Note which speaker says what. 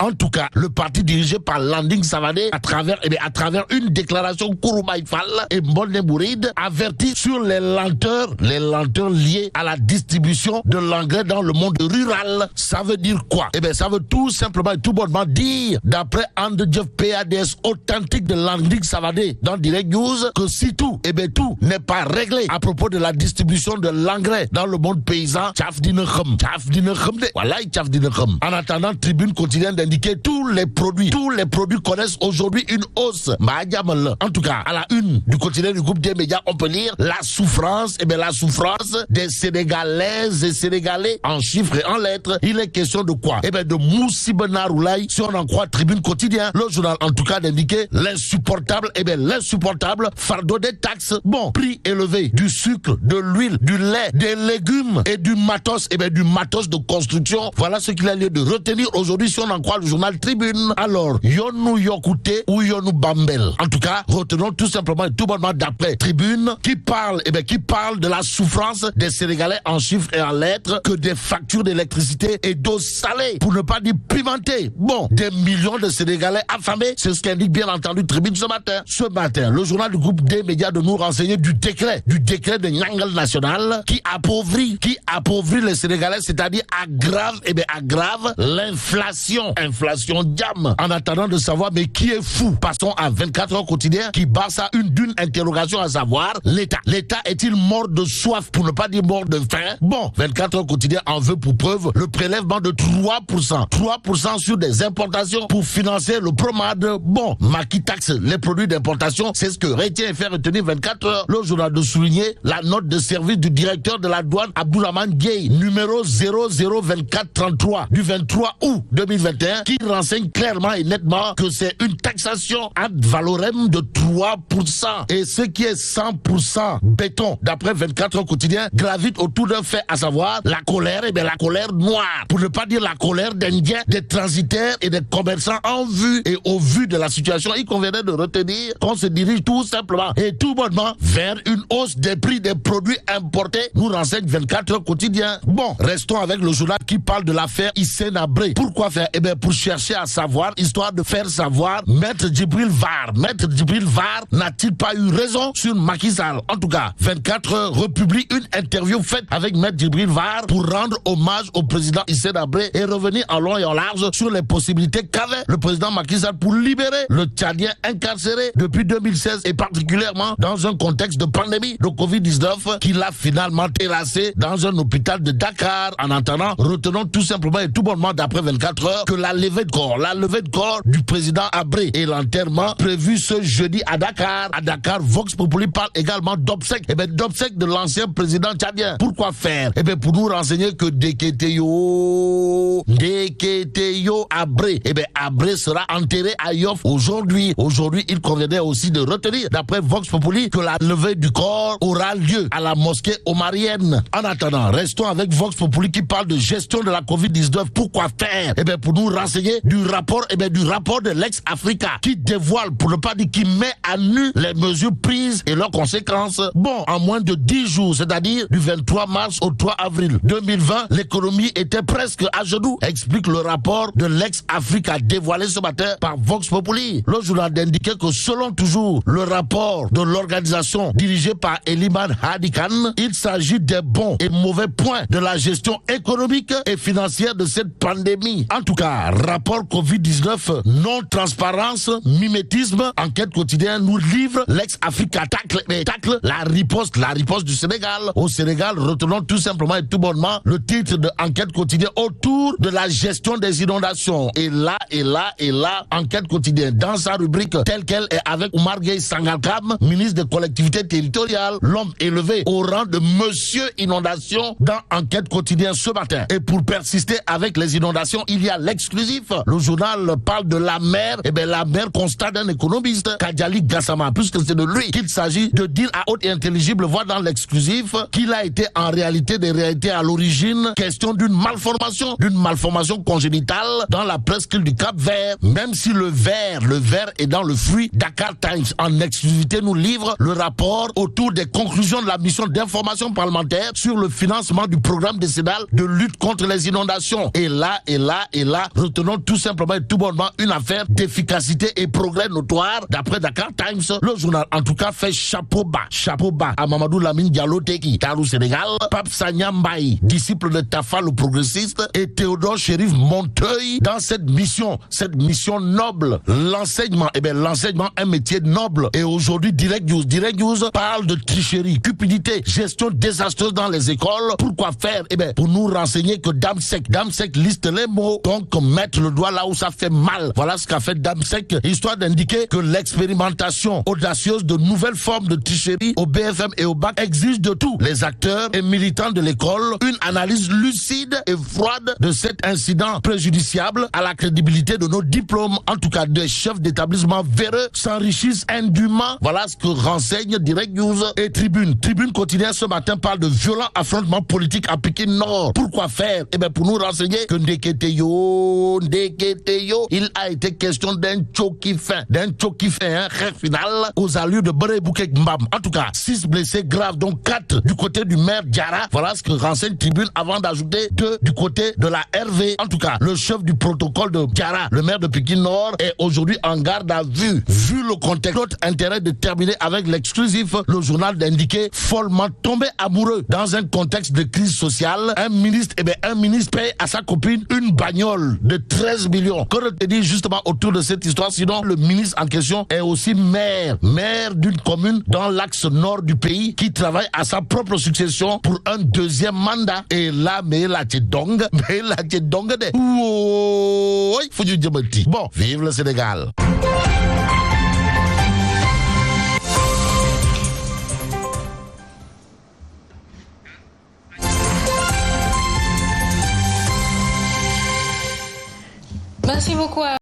Speaker 1: En tout cas, le parti dirigé par Landing Savané, à travers une déclaration Kouroumaïfal et Mbonne Bouride, avertit sur les lenteurs liées à la distribution de l'engrais dans le monde rural. Ça veut dire quoi? Ça veut tout simplement et tout bonnement dire, d'après Andrew PADS authentique de Landing Savané dans Direct News, que si tout n'est pas réglé à propos de la distribution de l'engrais dans le monde paysan, en attendant, Tribune continue d'indiquer tous les produits connaissent aujourd'hui une hausse. En tout cas, à la une du quotidien du groupe des médias, on peut lire la souffrance des Sénégalaises et Sénégalais en chiffres et en lettres. Il est question de quoi? De Moussibena Roulaye, si on en croit Tribune quotidien. Le journal, en tout cas, d'indiquer l'insupportable fardeau des taxes. Prix élevé du sucre, de l'huile, du lait, des légumes et du matos, du matos de construction. Voilà ce qu'il a lieu de retenir aujourd'hui si on en croit le journal Tribune. Alors, Yonou Yokouté ou Yonou Bambel. En tout cas, retenons tout simplement et tout bonnement d'après Tribune qui parle de la souffrance des Sénégalais en chiffres et en lettres, que des factures d'électricité et d'eau salée, pour ne pas dire pimentée. Des millions de Sénégalais affamés, c'est ce qu'indique bien entendu Tribune ce matin. Ce matin, le journal du groupe des médias de nous renseigner du décret de Nyangal National qui appauvrit les Sénégalais, c'est-à-dire aggrave l'inflation. Inflation diam. En attendant de savoir, mais qui est fou? Passons à 24 heures quotidien qui base ça d'une interrogation, à savoir l'État. L'État est-il mort de soif, pour ne pas dire mort de faim? 24 heures quotidien en veut pour preuve le prélèvement de 3% sur des importations pour financer le PROMAD. Macky taxe les produits d'importation, c'est ce que retient et fait retenir 24 heures. Le journal de souligner la note de service du directeur de la douane Abdourahmane Gueye, numéro 002433 du 23 août 2021, qui renseigne clairement et nettement que c'est une taxation ad valorem de 3%. Et ce qui est 100% béton, d'après 24 heures quotidien, gravite autour d'un fait, à savoir la colère, la colère noire, pour ne pas dire la colère d'Indiens, des transitaires et des commerçants en vue. Et au vu de la situation, il conviendrait de retenir qu'on se dirige tout simplement et tout bonnement vers une hausse des prix des produits importés, nous renseigne 24 heures quotidien. Restons avec le journal qui parle de l'affaire Hissène Habré. Pourquoi faire? Pour chercher à savoir, histoire de faire savoir, Maître Djibril Var n'a-t-il pas eu raison sur Macky Sall? En tout cas, 24 heures republie une interview faite avec Maître Djibril Var pour rendre hommage au président Hissène Habré et revenir en long et en large sur les possibilités qu'avait le président Macky Sall pour libérer le Tchadien incarcéré depuis 2016 et particulièrement dans un contexte de pandémie de Covid-19 qu'il a finalement terrassé dans un hôpital de Dakar. En attendant, retenons tout simplement et tout bonnement d'après 24 heures que la levée de corps du président Habré et l'enterrement prévu ce jeudi à Dakar. À Dakar, Vox Populi parle également d'obsèques. D'obsèques de l'ancien président tchadien. Pourquoi faire? Pour nous renseigner que Deketeyo Habré, Habré sera enterré à Yoff aujourd'hui. Aujourd'hui, il conviendrait aussi de retenir, d'après Vox Populi, que la levée du corps aura lieu à la mosquée omarienne. En attendant, restons avec Vox Populi qui parle de gestion de la Covid-19. Pourquoi faire? Pour nous renseigner du rapport de l'ex-Africa qui dévoile, pour ne pas dire qui met à nu les mesures prises et leurs conséquences. En moins de 10 jours, c'est-à-dire du 23 mars au 3 avril 2020, l'économie était presque à genoux, explique le rapport de l'ex-Africa dévoilé ce matin par Vox Populi. Le journal d'indiquer que selon toujours le rapport de l'organisation dirigée par Eliman Hadikan, il s'agit des bons et mauvais points de la gestion économique et financière de cette pandémie. En tout cas, rapport Covid-19, non-transparence, mimétisme, enquête quotidienne nous livre l'ex-Africa tacle la riposte du Sénégal. Au Sénégal, retenons tout simplement et tout bonnement le titre de enquête quotidienne autour de la gestion des inondations. Et là, enquête quotidienne dans sa rubrique telle qu'elle est avec Oumar Gueye Sangalkam, ministre des collectivités territoriales, l'homme élevé au rang de Monsieur Inondation dans enquête quotidienne ce matin. Et pour persister avec les inondations, il y a l'exclusif. Le journal parle de la mer. La mer, constat d'un économiste, Kadiali Gassama, puisque c'est de lui qu'il s'agit de dire à haute et intelligible voix dans l'exclusif qu'il a été en réalité des réalités à l'origine question d'une malformation congénitale dans la presqu'île du Cap-Vert. Même si le verre est dans le fruit, Dakar Times en exclusivité nous livre le rapport autour des conclusions de la mission d'information parlementaire sur le financement du programme décennal de lutte contre les inondations. Et là, retenons tout simplement et tout bonnement une affaire d'efficacité et progrès notoire. D'après Dakar Times, le journal en tout cas fait chapeau bas à Mamadou Lamine Diallo Teki, Tarou Sénégal, Pape Sagna Mbaye, disciple de Tafa le progressiste, et Théodore Chérif Monteuil dans cette mission noble. L'enseignement, l'enseignement, un métier noble. Et aujourd'hui, Direct News parle de tricherie, cupidité, gestion désastreuse dans les écoles. Pourquoi faire? Pour nous renseigner que Dame Sec liste les mots, donc mettre le doigt là où ça fait mal. Voilà ce qu'a fait Dame Sec, histoire d'indiquer que l'expérimentation audacieuse de nouvelles formes de tricherie au BFM et au bac exige de tous les acteurs et militants de l'école une analyse lucide et froide de cet incident préjudiciable à la crédibilité de nos diplômes. En tout cas, des chefs d'établissement véreux s'enrichissent indûment. Voilà ce que renseigne Direct News et Tribune. Tribune quotidienne ce matin parle de violents affrontements politiques à Pékin Nord. Pourquoi faire? Pour nous renseigner que Ndeketeyo, il a été question d'un choquifin, final aux allures de Bere Boukek Mbam. En tout cas, 6 blessés graves, dont 4 du côté du maire Diarra. Voilà ce que renseigne Tribune avant d'ajouter 2 du côté de la RV. En tout cas, le chef du protocole de Diarra, le maire de Pékin Nord, est aujourd'hui en garde à vue. Vu le contexte, notre intérêt de terminer avec l'exclusif, le journal d'indiquer follement tombé amoureux dans un contexte de crise sociale. Un ministre paye à sa copine une bagnole de 13 millions. Que retenir justement autour de cette histoire? Sinon, le ministre en question est aussi maire d'une commune dans l'axe nord du pays qui travaille à sa propre succession pour un 2e mandat. Et là, mais la tchedong de. Oui, faut du diamati. Bon, vive le Sénégal.
Speaker 2: Merci beaucoup.